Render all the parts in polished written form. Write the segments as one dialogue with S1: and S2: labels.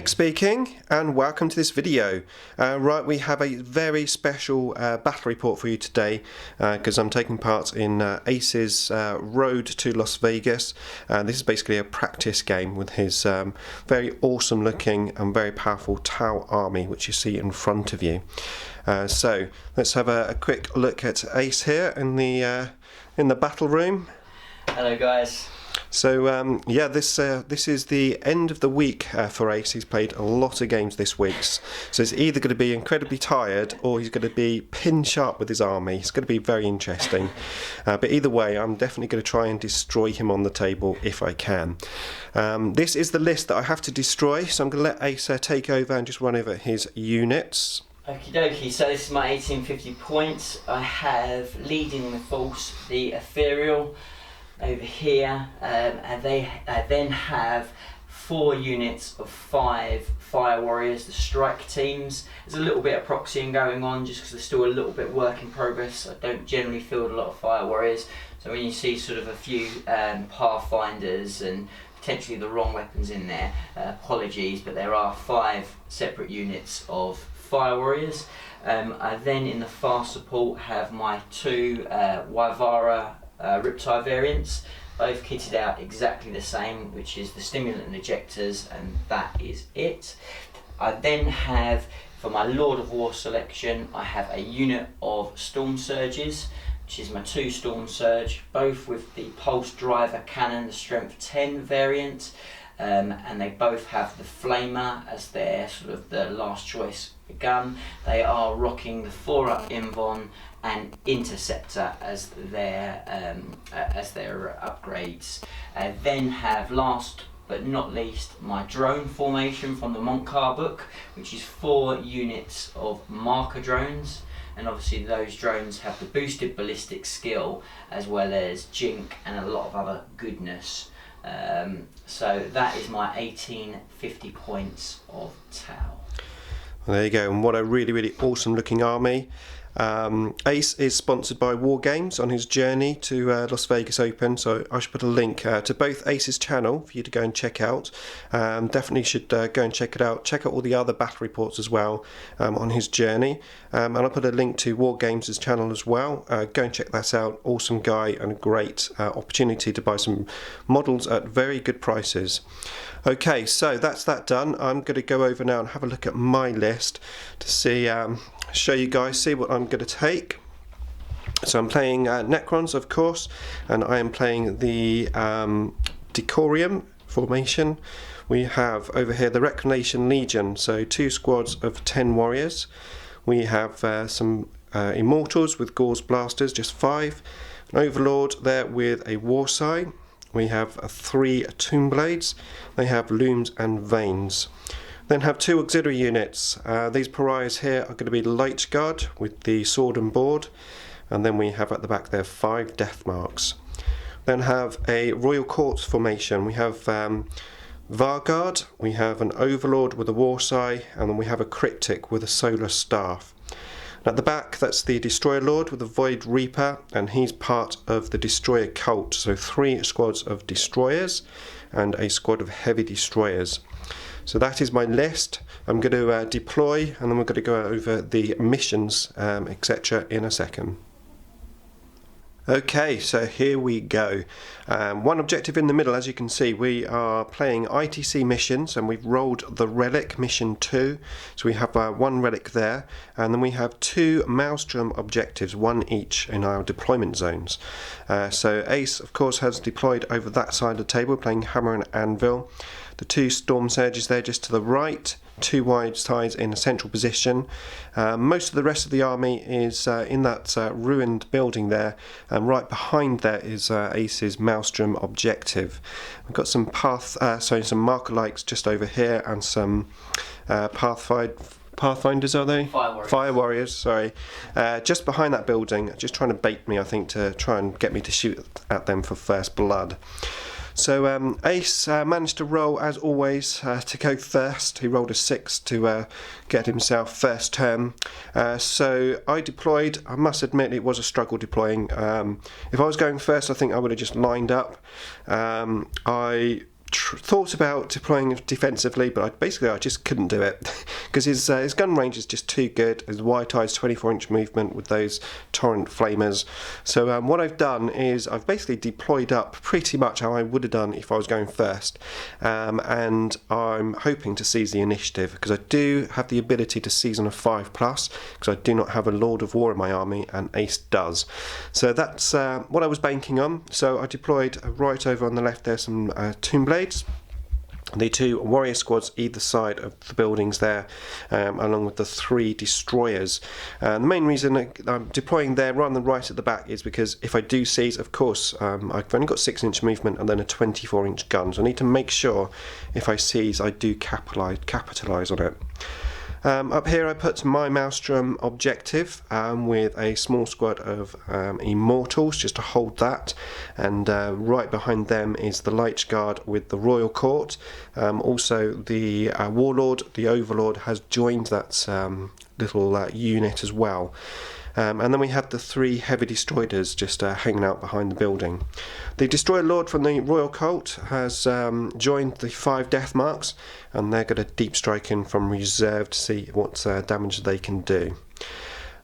S1: Nick speaking, and welcome to this video. Right, we have a very special battle report for you today because I'm taking part in Ace's Road to Las Vegas. This is basically a practice game with his very awesome looking and very powerful Tau army, which you see in front of you. So let's have a quick look at Ace here in the battle room.
S2: Hello guys.
S1: So yeah, this is the end of the week for Ace. He's played a lot of games this week, so he's either going to be incredibly tired or he's going to be pin sharp with his army. It's going to be very interesting, but either way, I'm definitely going to try and destroy him on the table if I can. This is the list that I have to destroy, so I'm going to let Ace take over and just run over his units.
S2: Okie dokie, so this is my 1850 points. I have leading the force the Ethereal over here, and I then have 4 units of 5 Fire Warriors, the strike teams. There's a little bit of proxying going on just because there's still a little bit work in progress. I don't generally field a lot of Fire Warriors, so when you see sort of a few Pathfinders and potentially the wrong weapons in there, apologies, but there are 5 separate units of Fire Warriors. I then in the far support have my 2 Wyvara Riptide variants, both kitted out exactly the same, which is the stimulant and ejectors, and that is it. I then have, for my Lord of War selection, I have a unit of Storm Surges, which is my 2 Storm Surge, both with the Pulse Driver Cannon, the Strength 10 variant, and they both have the Flamer as their sort of the last choice gun. They are rocking the 4-up Invon and Interceptor as their upgrades. Then have, last but not least, my drone formation from the Montcar book, which is 4 units of marker drones, and obviously those drones have the boosted ballistic skill as well as Jink and a lot of other goodness. So that is my 1850 points of Tau.
S1: Well, there you go, and what a really awesome looking army. Ace is sponsored by War Games on his journey to Las Vegas Open, so I should put a link to both Ace's channel for you to go and check out. Definitely should go and check it out. Check out all the other battle reports as well on his journey, and I'll put a link to War Games' channel as well. Go and check that out. Awesome guy and a great opportunity to buy some models at very good prices. Okay, so that's that done. I'm going to go over now and have a look at my list to see, show you guys, see what I'm going to take. So I'm playing Necrons, of course, and I am playing the Decorium formation. We have over here the Reclamation Legion, so 2 squads of 10 warriors. We have some Immortals with Gauze Blasters, just 5. An Overlord there with a Warsai. We have 3 Tomb Blades. They have Looms and Veins. Then have 2 auxiliary units. These pariahs here are going to be Light Guard with the Sword and Board, and then we have at the back there 5 Death Marks. Then have a Royal Court formation. We have Varguard, we have an Overlord with a Warsai, and then we have a Cryptic with a Solar Staff. At the back, that's the Destroyer Lord with the Void Reaper, and he's part of the Destroyer Cult, so 3 squads of Destroyers and a squad of Heavy Destroyers. So that is my list. I'm going to deploy, and then we're going to go over the missions, etc. in a second. Okay, so here we go. One objective in the middle, as you can see, we are playing ITC missions, and we've rolled the Relic mission 2. So we have 1 relic there, and then we have 2 Maelstrom objectives, 1 each in our deployment zones. So Ace, of course, has deployed over that side of the table, playing Hammer and Anvil. The 2 Storm Surges there just to the right. 2 wide sides in a central position. Most of the rest of the army is in that ruined building there, and right behind there is Ace's Maelstrom objective. We've got some some marker likes just over here, and some Pathfinders, are they? Fire Warriors, sorry. Just behind that building, just trying to bait me, I think, to try and get me to shoot at them for first blood. So Ace managed to roll, as always, to go first. He rolled a 6 to get himself first turn. So I deployed. I must admit it was a struggle deploying. If I was going first, I think I would have just lined up. I thought about deploying defensively, but I just couldn't do it because his gun range is just too good. His wide eye's 24-inch movement with those torrent flamers. So what I've done is I've basically deployed up pretty much how I would have done if I was going first, and I'm hoping to seize the initiative because I do have the ability to seize on a 5+, because I do not have a Lord of War in my army and Ace does. So that's what I was banking on. So I deployed right over on the left there some Tomb Blades, the 2 warrior squads either side of the buildings there, along with the 3 destroyers. The main reason I'm deploying there rather than right at the back is because if I do seize, of course, I've only got 6-inch movement and then a 24-inch gun, so I need to make sure if I seize I do capitalise on it. Up here I put my Maelstrom objective with a small squad of Immortals just to hold that, and right behind them is the Light Guard with the Royal Court. Also the Warlord, the Overlord, has joined that little unit as well. And then we have the 3 heavy destroyers just hanging out behind the building. The Destroyer Lord from the Royal Cult has joined the 5 death marks, and they're going to deep strike in from reserve to see what damage they can do.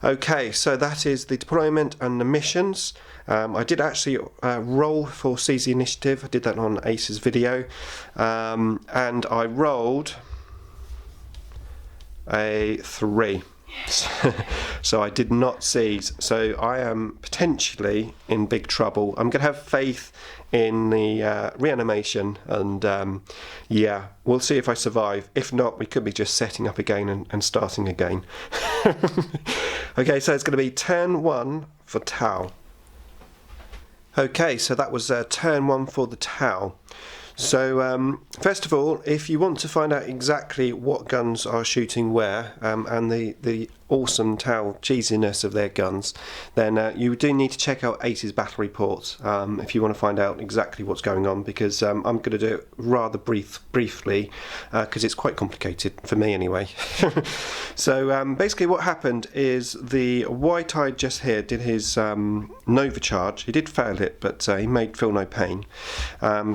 S1: Okay, so that is the deployment and the missions. I did actually roll for Seize the Initiative. I did that on Ace's video, and I rolled a 3. So I did not seize, so I am potentially in big trouble. I'm going to have faith in the reanimation, and yeah, we'll see if I survive. If not, we could be just setting up again and starting again. Okay, so it's going to be turn 1 for Tau. Okay, so that was turn 1 for the Tau. So first of all, if you want to find out exactly what guns are shooting where, and the awesome Tau cheesiness of their guns, then you do need to check out Ace's battle reports if you want to find out exactly what's going on, because I'm going to do it rather briefly because it's quite complicated for me anyway. So basically what happened is the White-Eyed just here did his Nova charge. He did fail it, but he made feel no pain.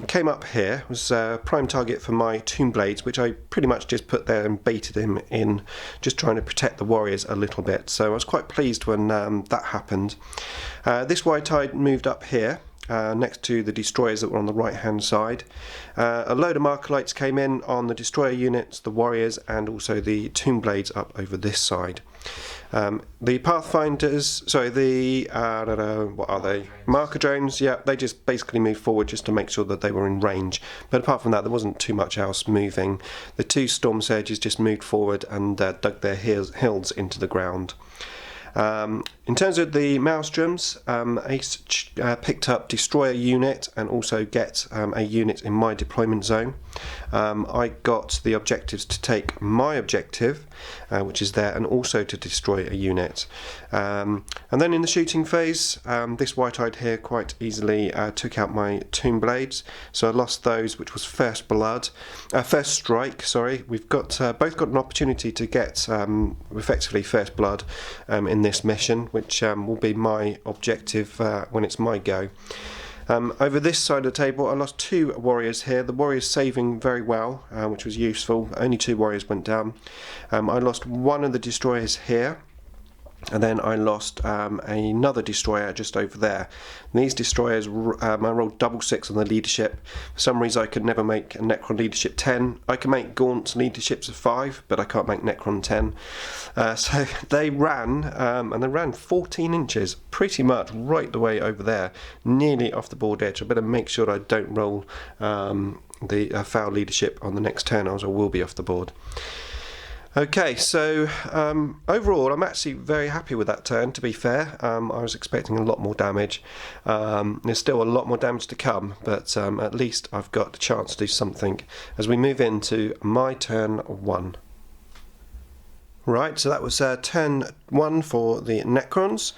S1: Came up here, was prime target for my Tomb Blades, which I pretty much just put there and baited him in, just trying to protect the warriors a little bit. So I was quite pleased when that happened. This White-Eyed moved up here next to the destroyers that were on the right hand side. A load of Markalites came in on the destroyer units, the warriors, and also the Tomb Blades up over this side. The Pathfinders, sorry, the what are they? Marker drones, yeah, they just basically moved forward just to make sure that they were in range. But apart from that, there wasn't too much else moving. The 2 Storm Surges just moved forward and dug their hills into the ground. In terms of the Maelstroms, Ace picked up Destroyer unit and also get a unit in my deployment zone. I got the objectives to take my objective, which is there, and also to destroy a unit. And then in the shooting phase, this White-Eyed here quite easily took out my Tomb Blades, so I lost those, which was first strike. Sorry, we've got both got an opportunity to get effectively first blood in this mission, which will be my objective when it's my go. Over this side of the table, I lost 2 warriors here. The warriors saving very well, which was useful. Only 2 warriors went down. I lost 1 of the destroyers here, and then I lost another destroyer just over there. And these destroyers, I rolled double 6 on the leadership. For some reason I could never make a Necron leadership 10. I can make Gaunt leaderships of 5, but I can't make Necron 10. So they ran, and they ran 14 inches, pretty much right the way over there, nearly off the board edge. I better make sure I don't roll the foul leadership on the next turn, or I will be off the board. Okay, so overall I'm actually very happy with that turn, to be fair. I was expecting a lot more damage. There's still a lot more damage to come, but at least I've got the chance to do something as we move into my turn 1. Right, so that was turn 1 for the Necrons.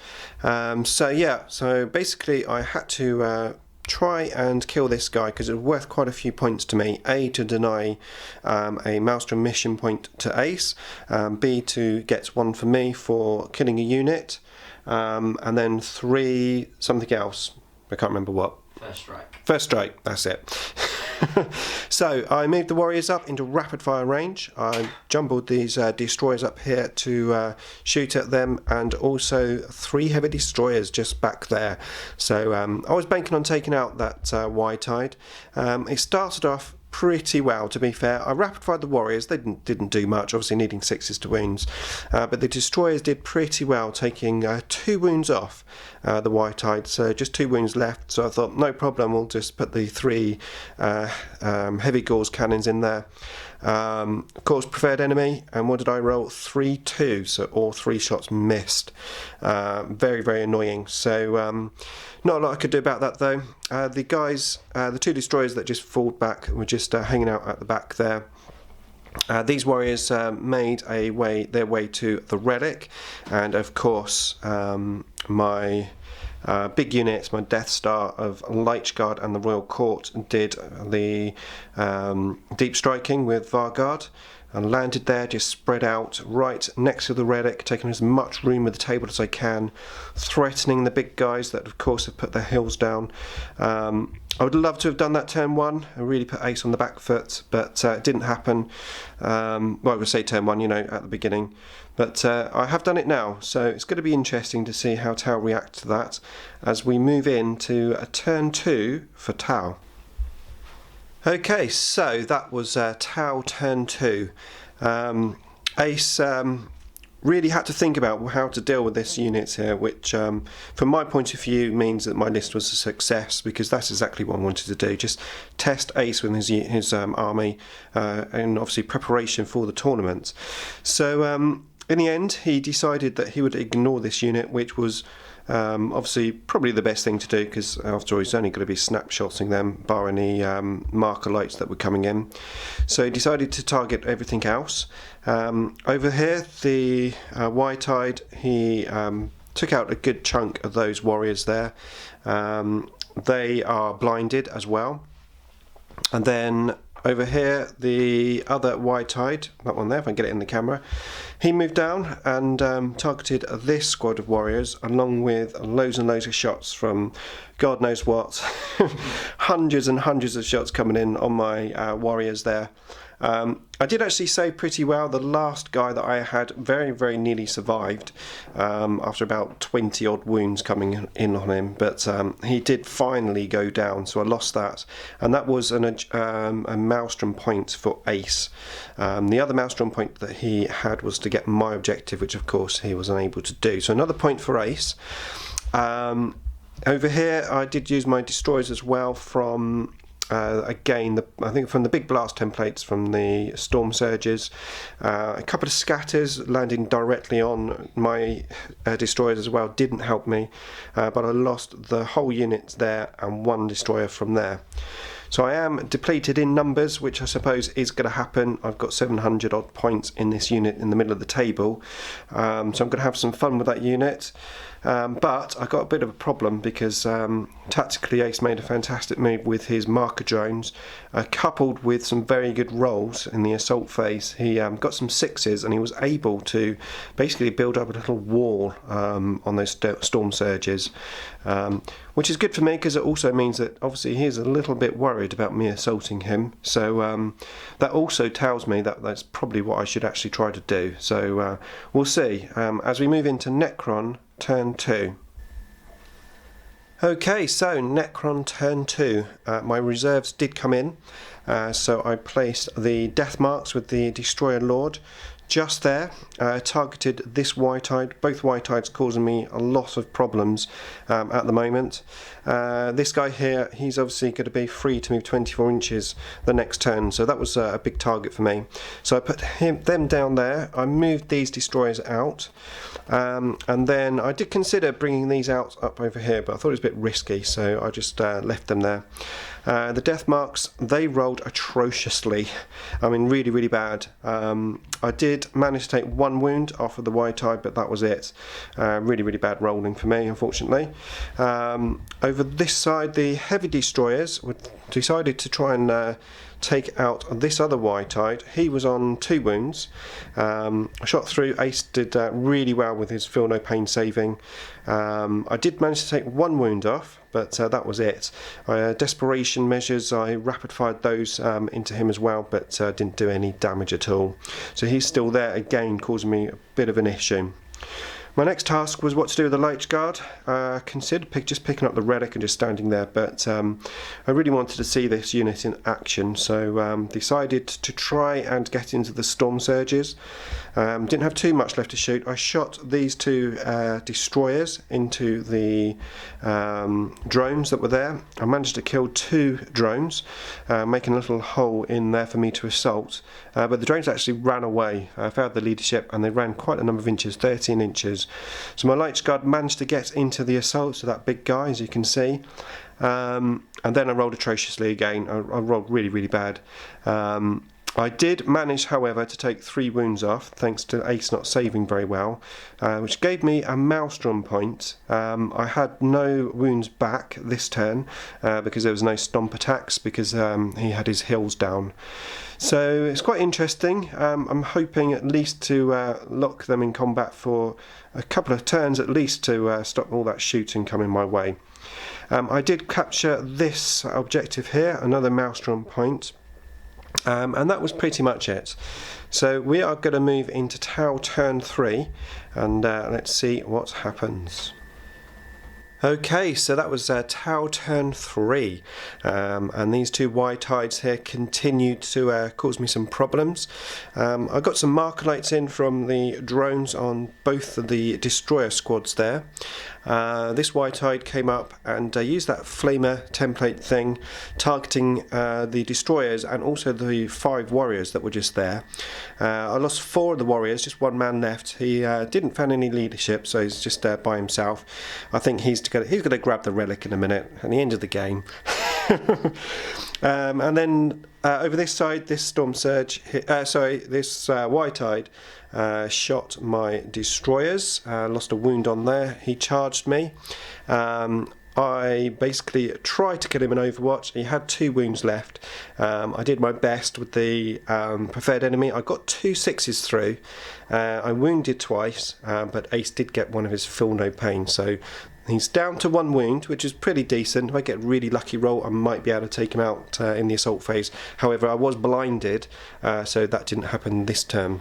S1: So basically I had to try and kill this guy because it was worth quite a few points to me. A, to deny a Maelstrom mission point to Ace, B, to get 1 for me for killing a unit, and then 3, something else. I can't remember what.
S2: First strike.
S1: First strike, that's it. So I moved the warriors up into rapid fire range. I jumbled these destroyers up here to shoot at them, and also 3 heavy destroyers just back there. So I was banking on taking out that White-Eyed. It started off pretty well, to be fair. I rapid fired the warriors. They didn't do much, obviously needing 6s to wounds, but the destroyers did pretty well, taking 2 wounds off the White-Eyed, so just 2 wounds left. So I thought, no problem, we'll just put the 3 heavy gauze cannons in there. Of course, preferred enemy, and what did I roll? 3-2, so all 3 shots missed. Very, very annoying. So not a lot I could do about that, though. The guys, the 2 destroyers that just falled back were just hanging out at the back there. These warriors made their way to the relic, and of course my big units, my Death Star of Light Guard and the Royal Court, did the deep striking with Varguard and landed there, just spread out right next to the relic, taking as much room at the table as I can, threatening the big guys that of course have put their heels down. I would love to have done that turn 1 and really put Ace on the back foot, but it didn't happen. Well, I would say turn 1, you know, at the beginning. But I have done it now, so it's going to be interesting to see how Tau reacts to that as we move into a turn 2 for Tau. Okay, so that was Tau turn 2. Ace really had to think about how to deal with this unit here, which from my point of view means that my list was a success, because that's exactly what I wanted to do, just test Ace with his army, and obviously preparation for the tournament. So in the end he decided that he would ignore this unit, which was obviously probably the best thing to do, because after all he's only going to be snapshotting them bar any marker lights that were coming in. So he decided to target everything else. Over here the White-Eyed, he took out a good chunk of those warriors there. They are blinded as well. And then over here, the other White-Eyed, that one there, if I can get it in the camera, he moved down and targeted this squad of warriors, along with loads and loads of shots from God knows what. Hundreds and hundreds of shots coming in on my warriors there. I did actually save pretty well. The last guy that I had very, very nearly survived after about 20 odd wounds coming in on him, but he did finally go down, so I lost that, and that was a Maelstrom point for Ace. The other Maelstrom point that he had was to get my objective, which of course he was unable to do, so another point for Ace. Over here I did use my destroyers as well from again, I think from the big blast templates from the storm surges, a couple of scatters landing directly on my destroyers as well didn't help me, but I lost the whole unit there and 1 destroyer from there. So I am depleted in numbers, which I suppose is going to happen. I've got 700 odd points in this unit in the middle of the table, so I'm going to have some fun with that unit. But I got a bit of a problem because tactically Ace made a fantastic move with his marker drones, coupled with some very good rolls in the assault phase. He got some 6s and he was able to basically build up a little wall on those storm surges, which is good for me because it also means that obviously he's a little bit worried about me assaulting him. So that also tells me that that's probably what I should actually try to do. So we'll see as we move into Necron turn 2. Okay, so Necron turn 2. My reserves did come in, so I placed the death marks with the Destroyer Lord just there, targeted this White-Eyed. Both White-Eyeds causing me a lot of problems at the moment. This guy here, he's obviously going to be free to move 24 inches the next turn, so that was a big target for me. So I put them down there. I moved these destroyers out, and then I did consider bringing these out up over here, but I thought it was a bit risky, so I just left them there. The death marks, they rolled atrociously. I mean, really, really bad. I did manage to take 1 wound off of the White-Eyed, but that was it. Really, really bad rolling for me, unfortunately. Over this side, the heavy destroyers decided to try and take out this other White-Eyed. He was on 2 wounds. I shot through. Ace did really well with his feel no pain saving. I did manage to take 1 wound off, but that was it. Desperation measures, I rapid fired those into him as well, but didn't do any damage at all. So he's still there again, causing me a bit of an issue. My next task was what to do with the Lich Guard. Considered just picking up the relic and just standing there, but I really wanted to see this unit in action, so decided to try and get into the Storm Surges. Didn't have too much left to shoot. I shot these 2 destroyers into the drones that were there. I managed to kill 2 drones, making a little hole in there for me to assault, but the drones actually ran away. I failed the leadership and they ran quite a number of inches, 13 inches. So my Lich Guard managed to get into the assault, so that big guy, as you can see, and then I rolled atrociously again. I rolled really, really bad. I did manage, however, to take 3 wounds off, thanks to Ace not saving very well, which gave me a Maelstrom point. I had no wounds back this turn, because there was no stomp attacks, because he had his heals down. So it's quite interesting. I'm hoping at least to lock them in combat for a couple of turns at least to stop all that shooting coming my way. I did capture this objective here, another Maelstrom point. And that was pretty much it. So we are going to move into Tau turn 3 and let's see what happens. Okay, so that was Tau turn 3, and these 2 White-Eyes here continued to cause me some problems. I got some marker lights in from the drones on both of the destroyer squads there. This White-Eyed came up and used that flamer template thing, targeting the destroyers and also the 5 warriors that were just there. I lost 4 of the warriors, just 1 man left. He didn't find any leadership, so he's just by himself. I think he's going to grab the relic in a minute at the end of the game. And then over this side, this Storm Surge, this White-Eyed shot my destroyers, lost a wound on there. He charged me. I basically tried to kill him in Overwatch. He had 2 wounds left. I did my best with the preferred enemy. I got 2 6s through. I wounded twice, but Ace did get one of his feel no pain. So he's down to 1 wound, which is pretty decent. If I get a really lucky roll, I might be able to take him out in the assault phase. However, I was blinded, so that didn't happen this turn.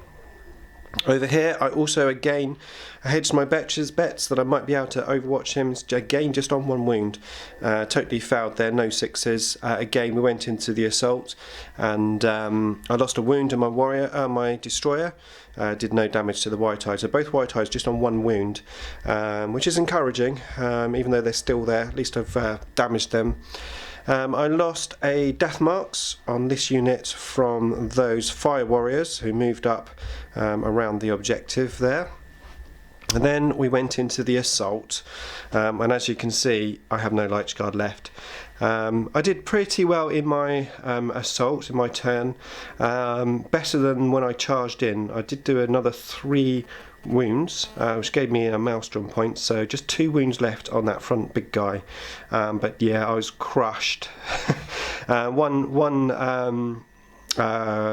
S1: Over here, I also again hedged my bets that I might be able to overwatch him. Again, just on 1 wound. Totally fouled there, no 6s. Again, we went into the assault, and I lost a wound in my warrior, my destroyer. Did no damage to the White-Eyes. So both White-Eyes just on 1 wound, which is encouraging. Even though they're still there, at least I've damaged them. I lost a death marks on this unit from those fire warriors who moved up around the objective there. And then we went into the assault, and as you can see, I have no Lich Guard left. I did pretty well in my assault, in my turn, better than when I charged in. I did do another 3 wounds, which gave me a Maelstrom point, so just 2 wounds left on that front big guy. But yeah, I was crushed. One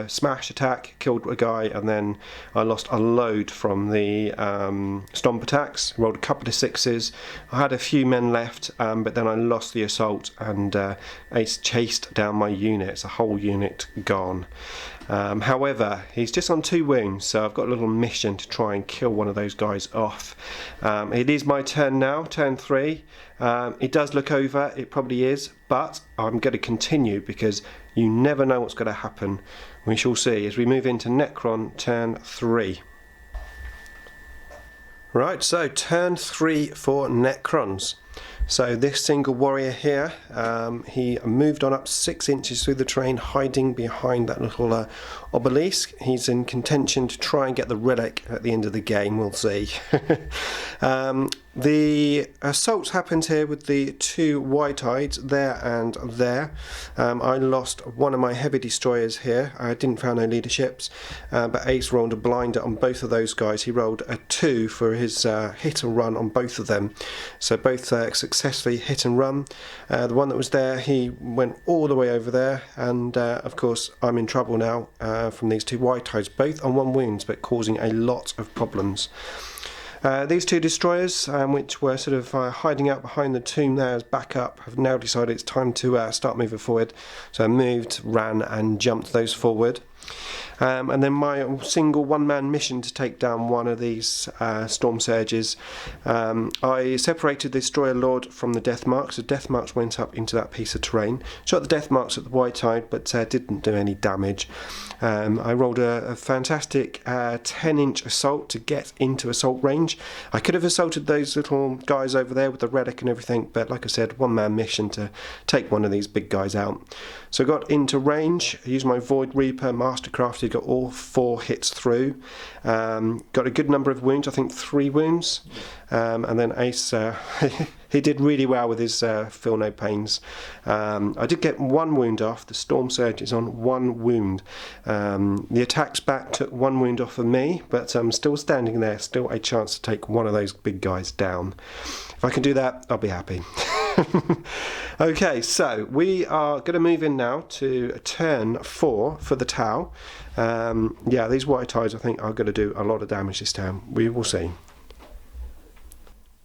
S1: smash attack killed a guy, and then I lost a load from the stomp attacks. Rolled a couple of 6s. I had a few men left, but then I lost the assault, and Ace chased down my unit. It's a whole unit gone. However, he's just on 2 wounds, so I've got a little mission to try and kill one of those guys off. It is my turn now, turn 3. It does look over, it probably is, but I'm going to continue because you never know what's going to happen. We shall see as we move into Necron turn 3. Right, so turn 3 for Necrons. So this single warrior here, he moved on up 6 inches through the terrain, hiding behind that little obelisk. He's in contention to try and get the relic at the end of the game, we'll see. The assault happened here with the 2 White-Eyes there and there. I lost one of my heavy destroyers here. I didn't find no leaderships, but Ace rolled a blinder on both of those guys. He rolled a 2 for his hit and run on both of them. So both successfully hit and run. The one that was there, he went all the way over there, and of course I'm in trouble now from these two white hides, both on 1 wound, but causing a lot of problems. These two destroyers, which were sort of hiding out behind the tomb there as backup, have now decided it's time to start moving forward. So I moved, ran and jumped those forward. And then my single one-man mission to take down one of these storm surges, I separated the destroyer lord from the death marks. The death marks went up into that piece of terrain, shot the death marks at the white hide, but didn't do any damage. I rolled a fantastic 10-inch assault to get into assault range. I could have assaulted those little guys over there with the relic and everything, but like I said, one-man mission to take one of these big guys out. So I got into range, used my Void Reaper, Mastercrafted, got all 4 hits through, got a good number of wounds, I think 3 wounds, and then Ace, he did really well with his Feel No Pains. I did get 1 wound off. The Storm Surge is on 1 wound. The attacks back took 1 wound off of me, but I'm still standing there, still a chance to take one of those big guys down. If I can do that, I'll be happy. Okay, so we are going to move in now to turn 4 for the Tau. Yeah, these white hides I think are going to do a lot of damage this time. We will see.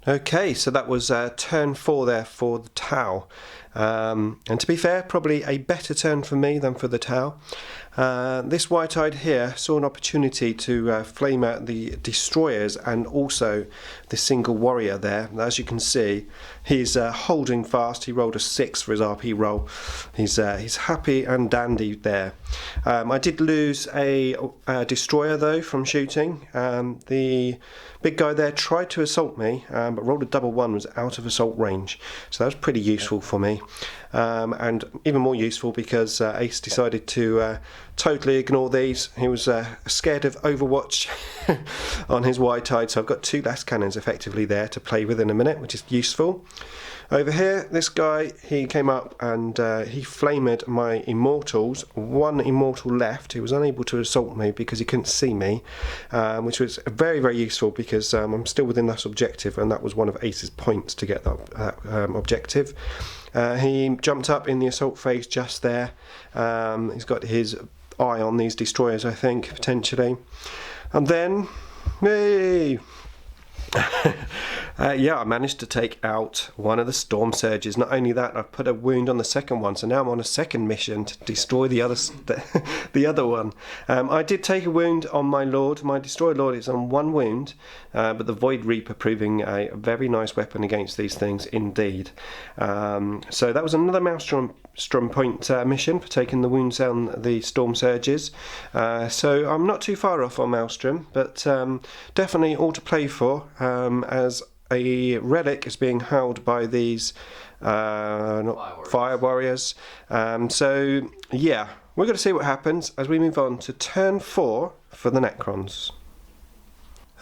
S1: Okay, so that was turn 4 there for the Tau. And to be fair, probably a better turn for me than for the Tau. This white-eyed here saw an opportunity to flame out the destroyers and also the single warrior there. As you can see, he's holding fast. He rolled a 6 for his RP roll. He's happy and dandy there. I did lose a destroyer though from shooting. The big guy there tried to assault me, but rolled a double 1, was out of assault range. So that was pretty useful for me. And even more useful because Ace decided to totally ignore these. He was scared of Overwatch on his white hide, so I've got 2 last cannons effectively there to play with in a minute, which is useful. Over here, this guy, he came up and he flamed my immortals. 1 immortal left. He was unable to assault me because he couldn't see me, which was very, very useful because I'm still within that objective, and that was one of Ace's points to get that objective. He jumped up in the assault phase just there. He's got his eye on these destroyers, I think, potentially. And then, hey! Yeah, I managed to take out one of the storm surges. Not only that, I put a wound on the second one, so now I'm on a second mission to destroy the other one. I did take a wound on my lord. My destroyer lord is on 1 wound, but the Void Reaper proving a very nice weapon against these things indeed. So that was another Maelstrom point mission for taking the wounds on the storm surges. So I'm not too far off on Maelstrom, but definitely all to play for, as a relic is being held by these fire warriors. So yeah, we're going to see what happens as we move on to turn 4 for the Necrons.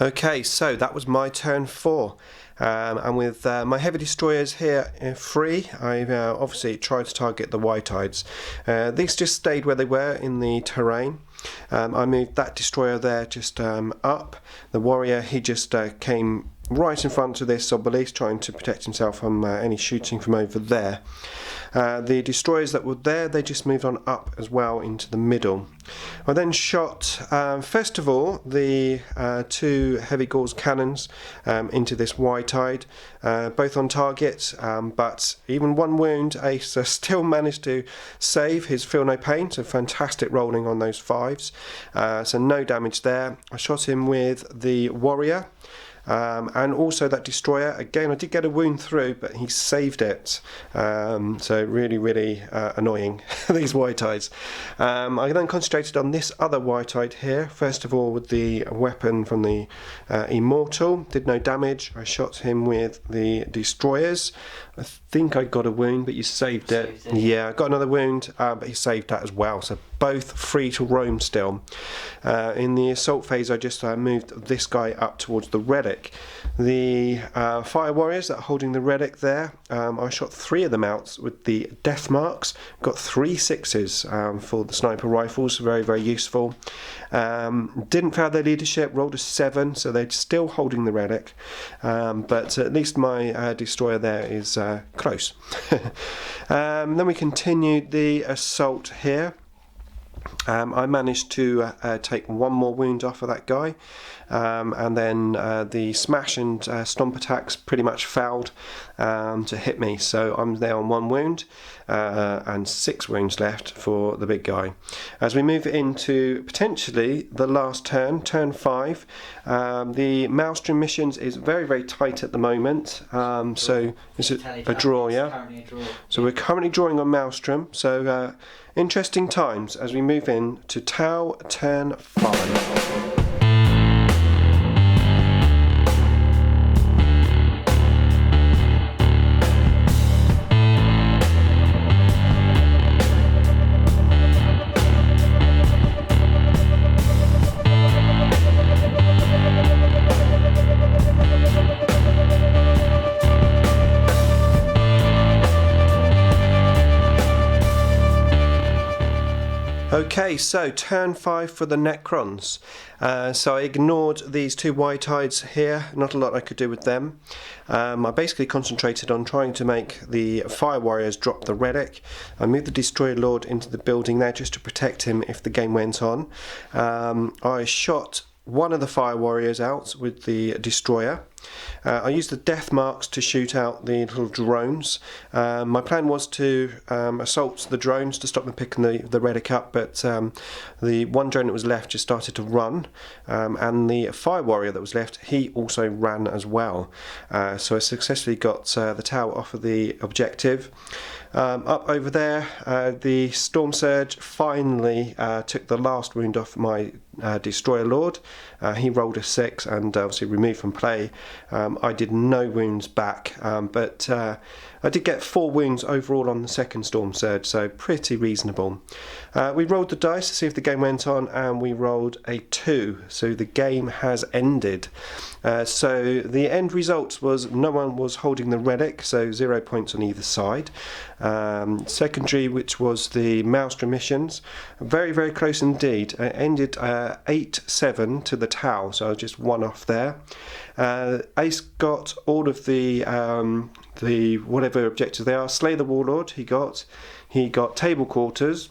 S1: Okay, so that was my turn 4. And with my heavy destroyers here free, I've obviously tried to target the white-hides. These just stayed where they were in the terrain. I moved that destroyer there just up. The warrior, he just came right in front of this obelisk, trying to protect himself from any shooting from over there. The destroyers that were there, they just moved on up as well into the middle. I then shot, first of all, the 2 heavy gauze cannons into this white-eyed, both on target, but even 1 wound. Ace still managed to save his Feel No Pain, so fantastic rolling on those 5s, so no damage there. I shot him with the warrior. And also that destroyer, again I did get a wound through, but he saved it, so really annoying, these white-eyes. I then concentrated on this other white-eyed here, first of all with the weapon from the Immortal, did no damage. I shot him with the destroyers. I think I got a wound, but you saved it. Yeah, I got another wound, but he saved that as well, so both free to roam still. In the assault phase, I just moved this guy up towards the relic. The fire warriors that are holding the relic there, I shot 3 of them out with the death marks. Got 3 6s for the sniper rifles, very, very useful. Didn't fail their leadership, rolled a 7, so they're still holding the relic. But at least my destroyer there is close. Then we continued the assault here. I managed to take 1 more wound off of that guy, and then the smash and stomp attacks pretty much failed to hit me, so I'm there on 1 wound and 6 wounds left for the big guy. As we move into potentially the last turn, turn 5, the Maelstrom missions is very, very tight at the moment, so is it a draw? Yeah, so we're currently drawing on Maelstrom, so interesting times as we move in to Tau turn 5. Okay, so turn 5 for the Necrons. So I ignored these 2 white-hides here, not a lot I could do with them. I basically concentrated on trying to make the fire warriors drop the relic. I moved the destroyer lord into the building there just to protect him if the game went on. I shot 1 of the fire warriors out with the destroyer. I used the death marks to shoot out the little drones. My plan was to assault the drones to stop them picking the relic up, but the 1 drone that was left just started to run, and the fire warrior that was left, he also ran as well. So I successfully got the Tau off of the objective. Up over there, the Storm Surge finally took the last wound off my Destroyer Lord. He rolled a 6 and obviously removed from play. I did no wounds back, but I did get 4 wounds overall on the second Storm Surge, so pretty reasonable. We rolled the dice to see if the game went on, and we rolled a 2, so the game has ended. So the end result was no one was holding the relic, so 0 points on either side. Secondary, which was the Maelstrom missions, very, very close indeed. It ended 8-7 to the Tau, so just 1 off there. Ace got all of the whatever objectives they are. Slay the Warlord he got Table Quarters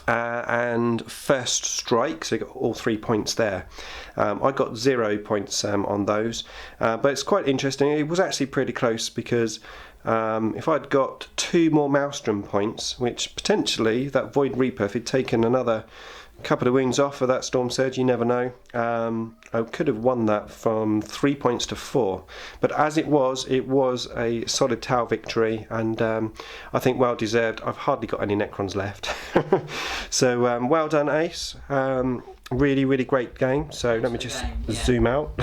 S1: and First Strike, so he got all 3 points there. I got 0 points on those, but it's quite interesting. It was actually pretty close because if I'd got 2 more Maelstrom points, which potentially that Void Reaper, if he'd taken another couple of wounds off of that Storm Surge, you never know, I could have won that from 3 points to 4, but as it was a solid Tau victory, and I think well deserved. I've hardly got any Necrons left. So well done, Ace. Really, really great game. So let me just zoom out.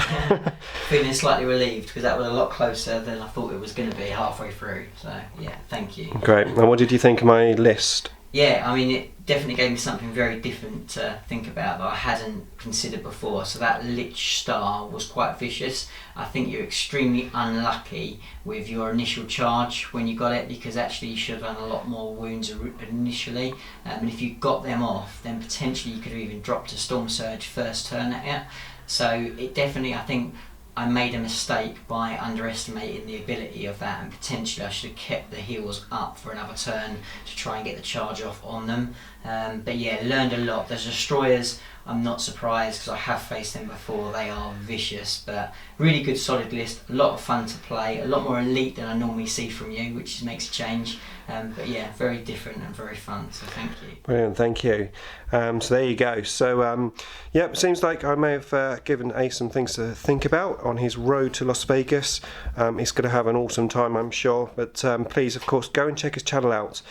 S2: Feeling slightly relieved because that was a lot closer than I thought it was going to be halfway through. So yeah, thank you.
S1: Great. And what did you think of my list?
S2: Yeah, I mean, it definitely gave me something very different to think about that I hadn't considered before. So that Lich Star was quite vicious. I think you're extremely unlucky with your initial charge when you got it, because actually you should have done a lot more wounds initially. And if you got them off, then potentially you could have even dropped a Storm Surge first turn at it. So it definitely, I think, I made a mistake by underestimating the ability of that, and potentially I should have kept the heals up for another turn to try and get the charge off on them. But yeah, learned a lot. Those destroyers, I'm not surprised because I have faced them before. They are vicious, but really good solid list. A lot of fun to play, a lot more elite than I normally see from you, which makes a change. But yeah, very different and very fun, so thank you.
S1: Brilliant, thank you. So there you go. So yeah, seems like I may have given Ace some things to think about on his road to Las Vegas. He's going to have an awesome time, I'm sure, but please, of course, go and check his channel out.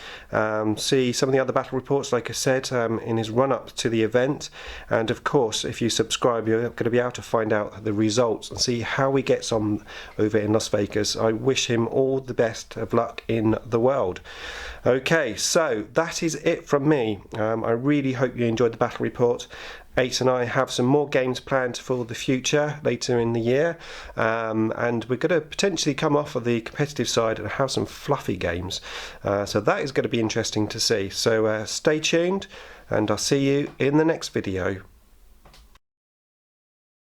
S1: See some of the other battle reports, like I said, in his run-up to the event, And of course, if you subscribe, you're going to be able to find out the results and see how he gets on over in Las Vegas. I wish him all the best of luck in the world. Okay, so that is it from me. I really hope you enjoyed the battle report. Ace and I have some more games planned for the future later in the year, and we're going to potentially come off of the competitive side and have some fluffy games, so that is going to be interesting to see. So stay tuned, and I'll see you in the next video.